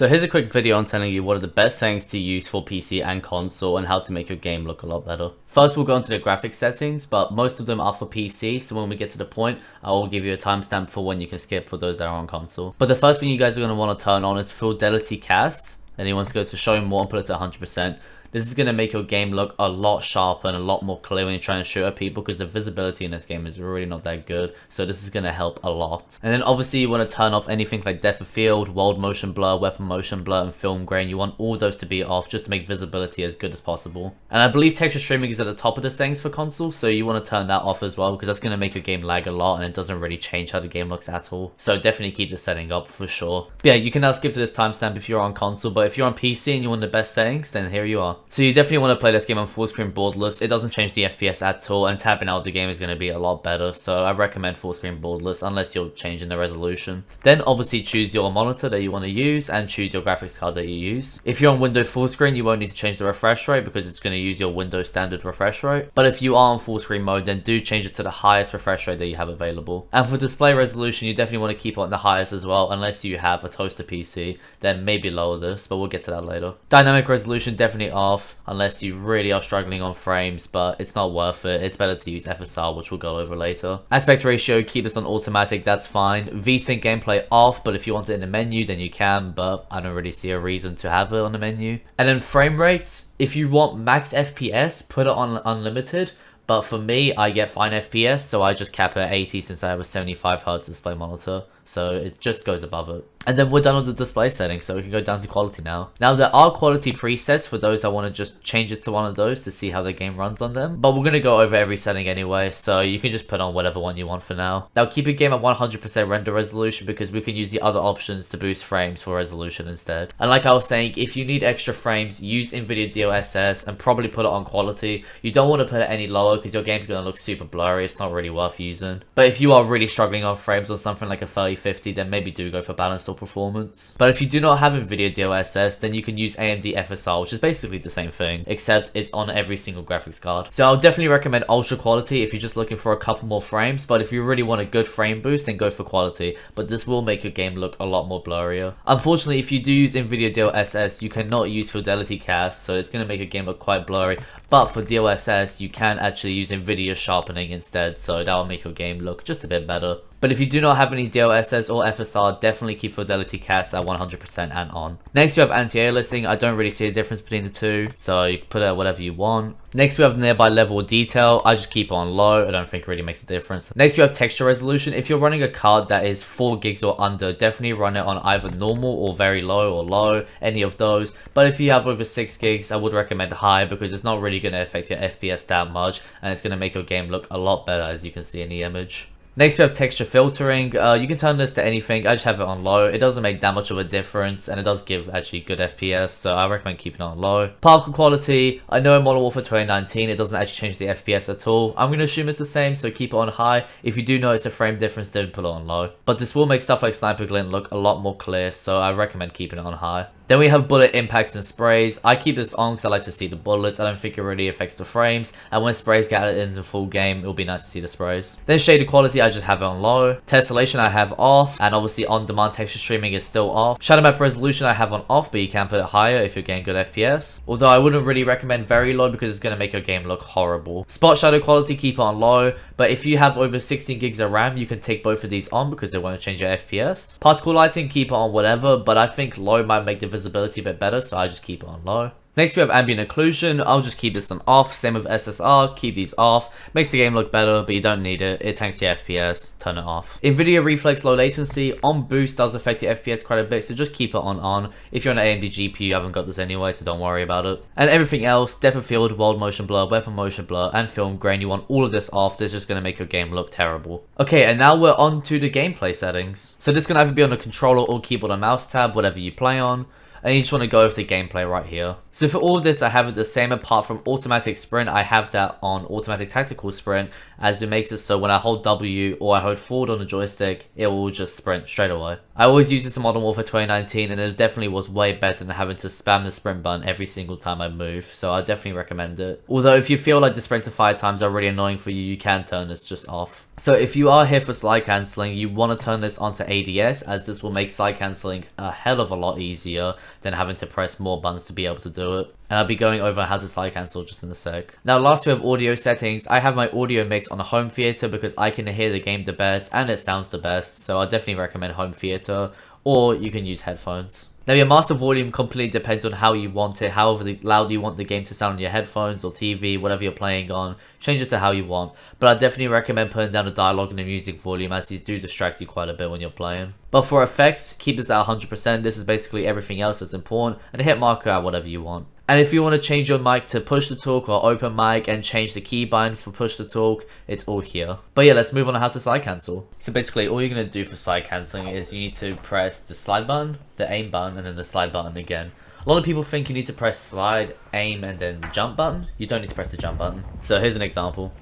So here's a quick video on telling you what are the best settings to use for PC and console and how to make your game look a lot better. First we'll go into the graphics settings, but most of them are for PC, so when we get to the point, I will give you a timestamp for when you can skip for those that are on console. But the first thing you guys are going to want to turn on is Fidelity Cast. Then you want to go to show more and put it to 100%. This is going to make your game look a lot sharper and a lot more clear when you're trying to shoot at people, because the visibility in this game is really not that good. So this is going to help a lot. And then obviously you want to turn off anything like depth of field, world motion blur, weapon motion blur, and film grain. You want all those to be off just to make visibility as good as possible. And I believe texture streaming is at the top of the settings for console, so you want to turn that off as well, because that's going to make your game lag a lot and it doesn't really change how the game looks at all. So definitely keep the setting up for sure. But yeah, you can now skip to this timestamp if you're on console, but if you're on PC and you want the best settings, then here you are. So you definitely want to play this game on full screen borderless. It doesn't change the FPS at all, and tapping out of the game is going to be a lot better, so I recommend full screen borderless unless you're changing the resolution. Then obviously choose your monitor that you want to use and choose your graphics card that you use. If you're on windowed full screen, you won't need to change the refresh rate because it's going to use your Windows standard refresh rate. But if you are on full screen mode, then do change it to the highest refresh rate that you have available. And for display resolution, you definitely want to keep it on the highest as well, unless you have a toaster PC, then maybe lower this, but we'll get to that later. Dynamic resolution definitely off unless you really are struggling on frames, but it's not worth it. It's better to use FSR, which we'll go over later. Aspect ratio, keep this on automatic, that's fine. VSync gameplay off, but if you want it in the menu, then you can, but I don't really see a reason to have it on the menu. And then frame rates, if you want max FPS, put it on unlimited. But for me, I get fine FPS, so I just cap it at 80 since I have a 75Hz display monitor. So it just goes above it. And then we're done with the display settings, so we can go down to quality now. Now there are quality presets for those that want to just change it to one of those to see how the game runs on them. But we're going to go over every setting anyway, so you can just put on whatever one you want for now. Now keep your game at 100% render resolution because we can use the other options to boost frames for resolution instead. And like I was saying, if you need extra frames, use NVIDIA DLSS and probably put it on quality. You don't want to put it any lower because your game's going to look super blurry. It's not really worth using. But if you are really struggling on frames or something like a 3050, then maybe do go for balanced or performance. But if you do not have NVIDIA DLSS, then you can use AMD FSR, which is basically the same thing, except it's on every single graphics card. So I'll definitely recommend ultra quality if you're just looking for a couple more frames, but if you really want a good frame boost, then go for quality. But this will make your game look a lot more blurrier. Unfortunately, if you do use NVIDIA DLSS, you cannot use Fidelity Cast, so it's going to make your game look quite blurry. But for DLSS, you can actually use NVIDIA sharpening instead, so that will make your game look just a bit better. But if you do not have any DLSS or FSR, definitely keep Fidelity Cast at 100% and on. Next you have anti-aliasing. I don't really see a difference between the two, so you can put it at whatever you want. Next we have nearby level detail. I just keep it on low. I don't think it really makes a difference. Next we have texture resolution. If you're running a card that is 4 gigs or under, definitely run it on either normal or very low or low, any of those. But if you have over 6 gigs, I would recommend high because it's not really going to affect your FPS that much, and it's going to make your game look a lot better, as you can see in the image. Next we have texture filtering. You can turn this to anything. I just have it on low. It doesn't make that much of a difference, and it does give actually good FPS, so I recommend keeping it on low. Particle quality. I know in Modern Warfare 2019 it doesn't actually change the FPS at all. I'm going to assume it's the same, so keep it on high. If you do notice a frame difference, then put it on low. But this will make stuff like Sniper Glint look a lot more clear, so I recommend keeping it on high. Then we have bullet impacts and sprays. I keep this on because I like to see the bullets. I don't think it really affects the frames. And when sprays get added into the full game, it'll be nice to see the sprays. Then shader quality, I just have it on low. Tessellation I have off. And obviously on-demand texture streaming is still off. Shadow map resolution I have on off, but you can put it higher if you're getting good FPS. Although I wouldn't really recommend very low because it's going to make your game look horrible. Spot shadow quality, keep it on low. But if you have over 16 gigs of RAM, you can take both of these on because they won't change your FPS. Particle lighting, keep it on whatever. But I think low might make the visibility a bit better, so I just keep it on low. Next we have ambient occlusion. I'll just keep this on off. Same with SSR, keep these off. Makes the game look better, but you don't need it. It tanks your FPS, turn it off. NVIDIA Reflex low latency on boost does affect your FPS quite a bit, so just keep it on. If you're on an AMD GPU, you haven't got this anyway, so don't worry about it. And everything else, depth of field, world motion blur, weapon motion blur, and film grain, you want all of this off. This is just going to make your game look terrible. Okay, and now we're on to the gameplay settings. So this can either be on the controller or keyboard and mouse tab, whatever you play on. And you just want to go over the gameplay right here. So for all of this, I have it the same apart from automatic sprint. I have that on automatic tactical sprint, as it makes it so when I hold W or I hold forward on the joystick, it will just sprint straight away. I always use this in Modern Warfare 2019 and it definitely was way better than having to spam the sprint button every single time I move, so I definitely recommend it. Although if you feel like the sprint to fire times are really annoying for you, you can turn this just off. So if you are here for slide cancelling, you want to turn this onto ADS, as this will make slide cancelling a hell of a lot easier than having to press more buttons to be able to do it. And I'll be going over how to slide cancel just in a sec. Now last we have audio settings. I have my audio mix on a home theater because I can hear the game the best and it sounds the best, so I definitely recommend home theater, or you can use headphones. Now your master volume completely depends on how you want it, however loud you want the game to sound on your headphones or TV, whatever you're playing on. Change it to how you want, but I definitely recommend putting down the dialogue and the music volume, as these do distract you quite a bit when you're playing. But for effects, keep this at 100%, this is basically everything else that's important, and hit marker at whatever you want. And if you want to change your mic to push to talk or open mic and change the keybind for push to talk, it's all here. But yeah, let's move on to how to slide cancel. So basically all you're going to do for slide cancelling is you need to press the slide button, the aim button, and then the slide button again. A lot of people think you need to press slide, aim, and then the jump button. You don't need to press the jump button. So here's an example.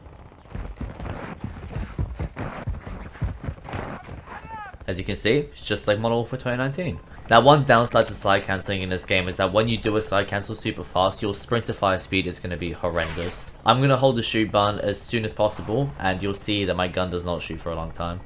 As you can see, it's just like Modern Warfare 2019. Now one downside to slide cancelling in this game is that when you do a slide cancel super fast, your sprint to fire speed is going to be horrendous. I'm going to hold the shoot button as soon as possible and you'll see that my gun does not shoot for a long time.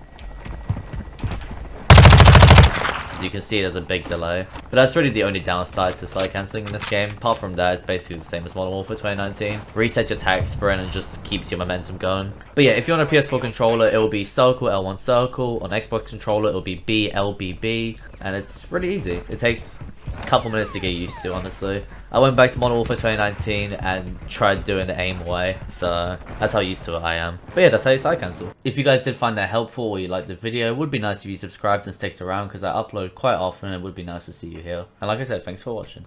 As you can see, there's a big delay. But that's really the only downside to slide cancelling in this game. Apart from that, it's basically the same as Modern Warfare 2019. Resets your tag sprint and just keeps your momentum going. But yeah, if you're on a PS4 controller, it will be circle, L1 circle. On Xbox controller, it will be B, L, B, B. And it's really easy. It takes a couple minutes to get used to, honestly. I went back to Modern Warfare 2019 and tried doing the aim way, so that's how used to it I am. But yeah, that's how you slide cancel. If you guys did find that helpful or you liked the video, it would be nice if you subscribed and sticked around because I upload quite often and it would be nice to see you here. And like I said, thanks for watching.